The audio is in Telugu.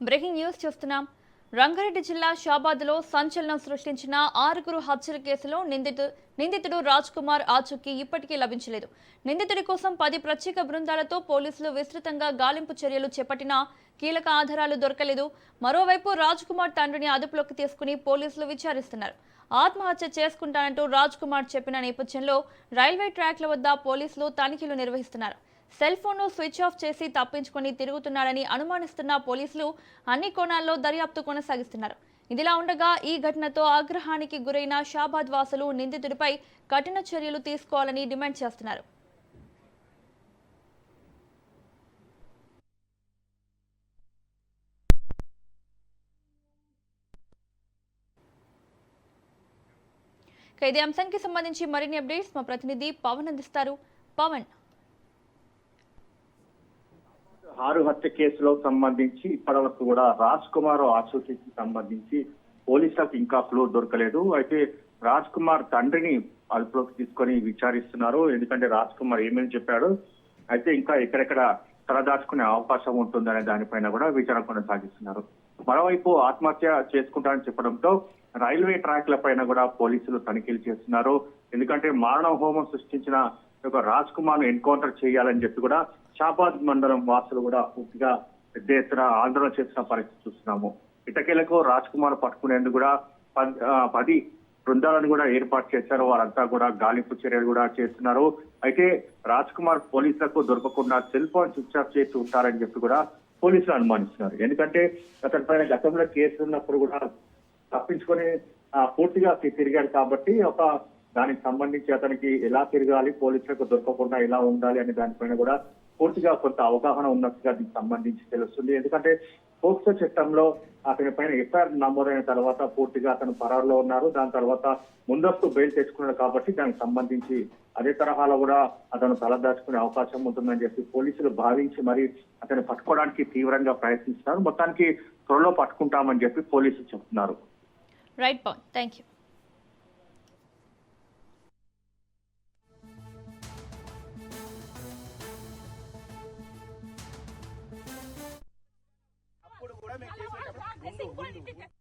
బ్రేకింగ్ న్యూస్ చూస్తున్నాం. రంగారెడ్డి జిల్లా షాబాద్లో సంచలనం సృష్టించిన 6 హత్యల కేసులో నిందితుడు రాజ్ కుమార్ ఆచూకీ ఇప్పటికీ లభించలేదు. నిందితుడి కోసం 10 ప్రత్యేక బృందాలతో పోలీసులు విస్తృతంగా గాలింపు చర్యలు చేపట్టినా కీలక ఆధారాలు దొరకలేదు. మరోవైపు రాజ్ కుమార్ తండ్రిని అదుపులోకి తీసుకుని పోలీసులు విచారిస్తున్నారు. ఆత్మహత్య చేసుకుంటానంటూ రాజ్ కుమార్ చెప్పిన నేపథ్యంలో రైల్వే ట్రాక్ల వద్ద పోలీసులు తనిఖీలు నిర్వహిస్తున్నారు. సెల్ ఫోన్ను స్విచ్ ఆఫ్ చేసి తప్పించుకొని తిరుగుతున్నాడని అనుమానిస్తున్న పోలీసులు అన్ని కోణాల్లో దర్యాప్తు కొనసాగిస్తున్నారు. ఇదిలా ఉండగా ఈ ఘటనతో ఆగ్రహానికి గురైన షాబాద్ వాసులు నిందితుడిపై కఠిన చర్యలు తీసుకోవాలని డిమాండ్ చేస్తున్నారు. ఇదే అంశానికి సంబంధించి మరిన్ని అప్డేట్స్ మా ప్రతినిధి పవన్ అందిస్తారు. పవన్, 6 హత్య కేసులో సంబంధించి ఇప్పటివరకు కూడా రాజ్ కుమార్ ఆచూకీకి సంబంధించి పోలీసులకు ఇంకా క్లూ దొరకలేదు. అయితే రాజ్ కుమార్ తండ్రిని అదుపులోకి తీసుకొని విచారిస్తున్నారు. ఎందుకంటే రాజ్ కుమార్ ఏమేమి చెప్పాడు, అయితే ఇంకా ఎక్కడెక్కడ తలదాచుకునే అవకాశం ఉంటుందనే దానిపైన కూడా విచారణ కొనసాగిస్తున్నారు. మరోవైపు ఆత్మహత్య చేసుకుంటానని చెప్పడంతో రైల్వే ట్రాక్ల పైన కూడా పోలీసులు తనిఖీలు చేస్తున్నారు. ఎందుకంటే మారణ హోమం సృష్టించిన రాజ్ కుమార్ ను ఎన్కౌంటర్ చేయాలని చెప్పి కూడా షాబాద్ మండలం వాసులు కూడా పూర్తిగా పెద్ద ఎత్తున ఆందోళన చేసిన పరిస్థితి చూస్తున్నాము. ఇటకేలకు రాజ్ కుమార్ పట్టుకునేందుకు కూడా 10 బృందాలను కూడా ఏర్పాటు చేశారు. వారంతా కూడా గాలింపు చర్యలు కూడా చేస్తున్నారు. అయితే రాజ్ కుమార్ పోలీసులకు దొరకకుండా సెల్ ఫోన్ స్విచ్ ఆఫ్ చేసి ఉంటారని చెప్పి కూడా పోలీసులు అనుమానిస్తున్నారు. ఎందుకంటే అతని పైన గతంలో కేసులు ఉన్నప్పుడు కూడా తప్పించుకొని పూర్తిగా తిరిగాడు కాబట్టి దానికి సంబంధించి అతనికి ఎలా తిరగాలి, పోలీసులకు దొరకకుండా ఎలా ఉండాలి అనే దానిపైన కూడా పూర్తిగా కొంత అవగాహన ఉన్నట్టుగా దీనికి సంబంధించి తెలుస్తుంది. ఎందుకంటే పోక్సో చట్టంలో అతని పైన ఎఫ్ఐఆర్ నమోదైన తర్వాత పూర్తిగా అతను పరారులో ఉన్నారు. దాని తర్వాత ముందస్తు బెయిల్ తెచ్చుకున్నాడు కాబట్టి దానికి సంబంధించి అదే తరహాలో కూడా అతను తలదాచుకునే అవకాశం ఉంటుందని చెప్పి పోలీసులు భావించి మరి అతన్ని పట్టుకోవడానికి తీవ్రంగా ప్రయత్నిస్తున్నారు. మొత్తానికి త్వరలో పట్టుకుంటామని చెప్పి పోలీసులు చెప్తున్నారు. Right Pavan, thank you. అప్పుడు కూడా మేము చేసేటప్పుడు